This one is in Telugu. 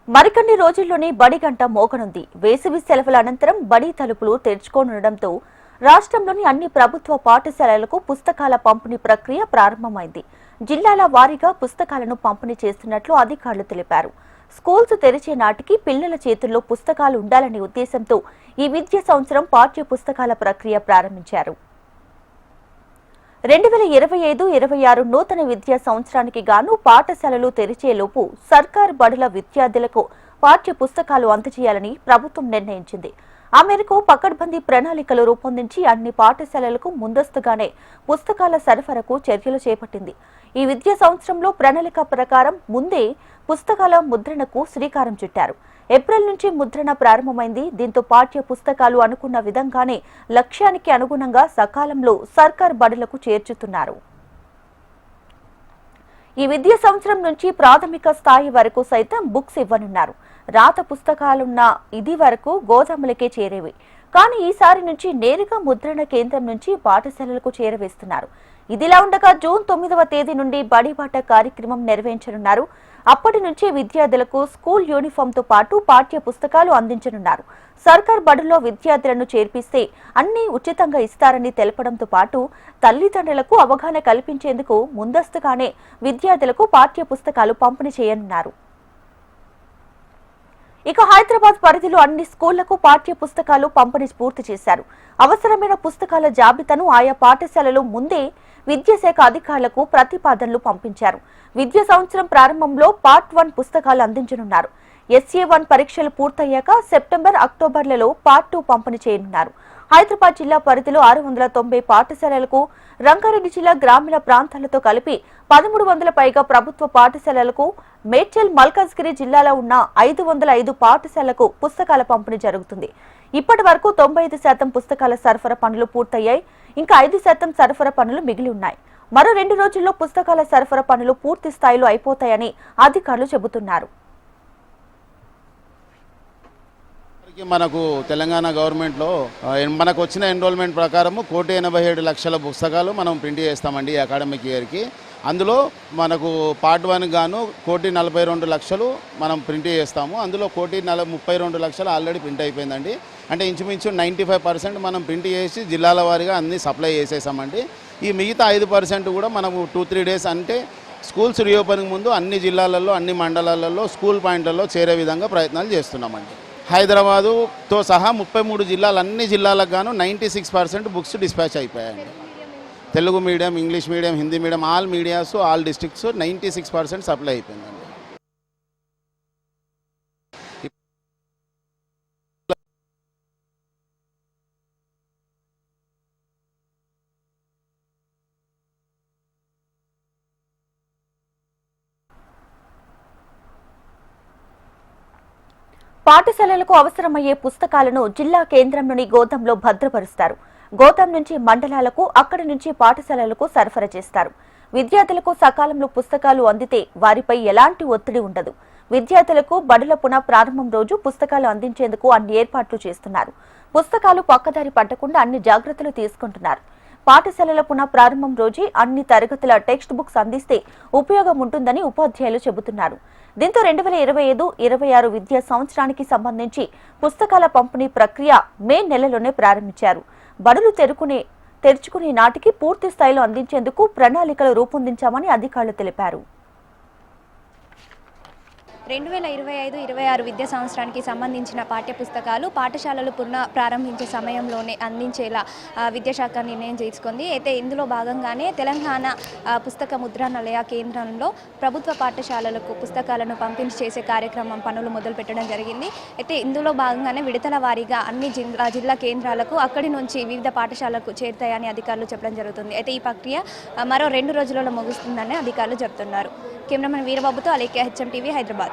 మరికొన్ని రోజుల్లోనే బడి గంట మోగనుంది. వేసవి సెలవుల అనంతరం బడి తలుపులు తెరుచుకోనుండటంతో రాష్ట్రంలోని అన్ని ప్రభుత్వ పాఠశాలలకు పుస్తకాల పంపిణీ ప్రక్రియ ప్రారంభమైంది. జిల్లాల వారీగా పుస్తకాలను పంపిణీ చేస్తున్నట్లు అధికారులు తెలిపారు. స్కూల్స్ తెరిచే నాటికి పిల్లల చేతుల్లో పుస్తకాలు ఉండాలనే ఉద్దేశంతో ఈ విద్యా సంవత్సరం పాఠ్య పుస్తకాల ప్రక్రియ ప్రారంభించారు. 2025-26 నూతన విద్యా సంవత్సరానికి గాను పాఠశాలలు తెరిచేలోపు సర్కారు బడుల విద్యార్థులకు పాఠ్య పుస్తకాలు అందజేయాలని ప్రభుత్వం నిర్ణయించింది. ఆ మేరకు పకడ్బందీ ప్రణాళికలు రూపొందించి అన్ని పాఠశాలలకు ముందస్తుగానే పుస్తకాల సరఫరాకు చర్యలు చేపట్టింది. ఈ విద్యా సంవత్సరంలో ప్రణాళిక ప్రకారం ముందే పుస్తకాల ముద్రణకు శ్రీకారం చుట్టారు. ఏప్రిల్ నుంచి ముద్రణ ప్రారంభమైంది. దీంతో పాఠ్య పుస్తకాలు అనుకున్న విధంగానే లక్ష్యానికి అనుగుణంగా సకాలంలో సర్కార్ బడులకు చేర్చుతున్నారు. ఈ విద్యా సంవత్సరం నుంచి ప్రాథమిక స్థాయి వరకు సైతం బుక్స్ ఇవ్వనున్నారు. రాత పుస్తకాలున్న ఇది వరకు గోదాములకే చేరేవి. కానీ ఈసారి నుంచి నేరుగా ముద్రణ కేంద్రం నుంచి పాఠశాలలకు చేరవేస్తున్నారు. ఇదిలా ఉండగా జూన్ 9వ తేదీ నుండి బడిబాట కార్యక్రమం నిర్వహించనున్నారు. అప్పటి నుంచి విద్యార్థులకు స్కూల్ యూనిఫామ్ తో పాటు పాఠ్య పుస్తకాలు అందించనున్నారు. సర్కార్ బడుల్లో విద్యార్థులను చేర్పిస్తే అన్ని ఉచితంగా ఇస్తారని తెలపడంతో పాటు తల్లిదండ్రులకు అవగాహన కల్పించేందుకు ముందస్తుగానే విద్యార్థులకు పాఠ్య పుస్తకాలు పంపిణీ చేయనున్నారు. ఇక హైదరాబాద్ పరిధిలో అన్ని స్కూళ్లకు పాఠ్య పుస్తకాలు పంపిణీ పూర్తి చేశారు. అవసరమైన పుస్తకాల జాబితాను ఆయా పాఠశాలలు ముందే విద్యాశాఖ అధికారులకు ప్రతిపాదనలు పంపించారు. విద్యా సంవత్సరం ప్రారంభంలో పార్ట్ 1 పుస్తకాలు అందించనున్నారు. SA1 పరీక్షలు పూర్తయ్యాక సెప్టెంబర్, అక్టోబర్లలో పార్ట్ 2 పంపిణీ చేయనున్నారు. హైదరాబాద్ జిల్లా పరిధిలో 690 పాఠశాలలకు, రంగారెడ్డి జిల్లా గ్రామీణ ప్రాంతాలతో కలిపి 1300 పైగా ప్రభుత్వ పాఠశాలలకు, మేడ్చల్, మల్కాజ్గిరి జిల్లాలో ఉన్న 505 పాఠశాలలకు పుస్తకాల పంపిణీ జరుగుతుంది. ఇప్పటి వరకు 95% పుస్తకాల సరఫరా పనులు పూర్తయ్యాయి. ఇంకా 5% సరఫరా పనులు మిగిలి ఉన్నాయి. మరో 2 రోజుల్లో పుస్తకాల సరఫరా పనులు పూర్తి స్థాయిలో అయిపోతాయని అధికారులు చెబుతున్నారు. మనకు తెలంగాణ గవర్నమెంట్లో మనకు వచ్చిన ఎన్రోల్మెంట్ ప్రకారము 1,87,00,000 పుస్తకాలు మనం ప్రింట్ చేస్తామండి ఈ అకాడమిక్ ఇయర్కి. అందులో మనకు పార్ట్ 1 గాను 1,42,00,000 మనం ప్రింట్ చేస్తాము. అందులో 1,32,00,000 ఆల్రెడీ ప్రింట్ అయిపోయిందండి. అంటే ఇంచుమించు 95% మనం ప్రింట్ చేసి జిల్లాల వారీగా అన్ని సప్లై చేసేసామండి. ఈ మిగతా 5% కూడా మనము 2-3 డేస్ అంటే స్కూల్స్ రీఓపెనింగ్ ముందు అన్ని జిల్లాలలో, అన్ని మండలాలలో, స్కూల్ పాయింట్లలో చేరే విధంగా ప్రయత్నాలు చేస్తున్నామండి. హైదరాబాదుతో సహా 33 జిల్లాలు, అన్ని జిల్లాలకు గాను 96% బుక్స్ డిస్పాచ్ అయిపోయాయండి. Telugu medium, English medium, Hindi medium, all medias, all districts 96% supply అయిపోయిందండి. పాఠశాలలకు అవసరమయ్యే పుస్తకాలను జిల్లా కేంద్రంలోని గోదాంలో భద్రపరుస్తారు. గోదాం నుంచి మండలాలకు, అక్కడి నుంచి పాఠశాలలకు సరఫరా చేస్తారు. విద్యార్థులకు సకాలంలో పుస్తకాలు అందితే వారిపై ఎలాంటి ఒత్తిడి ఉండదు. విద్యార్థులకు బడుల పునః ప్రారంభం రోజు పుస్తకాలు అందించేందుకు అన్ని ఏర్పాట్లు చేస్తున్నారు. పుస్తకాలు పక్కదారి పట్టకుండా అన్ని జాగ్రత్తలు తీసుకుంటున్నారు. పాఠశాలల పునః ప్రారంభం రోజే అన్ని తరగతుల టెక్స్ట్ బుక్స్ అందిస్తే ఉపయోగం ఉంటుందని ఉపాధ్యాయులు చెబుతున్నారు. దీంతో 2025-26 విద్యా సంవత్సరానికి సంబంధించి పుస్తకాల పంపిణీ ప్రక్రియ మే నెలలోనే ప్రారంభించారు. బడులు తెరుచుకునే నాటికి పూర్తి స్థాయిలో అందించేందుకు ప్రణాళికలు రూపొందించామని అధికారులు తెలిపారు. 2025-26 విద్యా సంవత్సరానికి సంబంధించిన పాఠ్యపుస్తకాలు పాఠశాలలు పునః ప్రారంభించే సమయంలోనే అందించేలా విద్యాశాఖ నిర్ణయం తీసుకుంది. అయితే ఇందులో భాగంగానే తెలంగాణ పుస్తక ముద్రణాలయ కేంద్రంలో ప్రభుత్వ పాఠశాలలకు పుస్తకాలను పంపిణీ చేసే కార్యక్రమం పనులు మొదలుపెట్టడం జరిగింది. అయితే ఇందులో భాగంగానే విడతల వారీగా అన్ని జిల్లా కేంద్రాలకు, అక్కడి నుంచి వివిధ పాఠశాలకు చేరుతాయని అధికారులు చెప్పడం జరుగుతుంది. అయితే ఈ ప్రక్రియ మరో 2 రోజులలో ముగుస్తుందని అధికారులు చెబుతున్నారు. కెమెరామెన్ వీరబాబుతో అలేఖ్య, HM TV, హైదరాబాద్.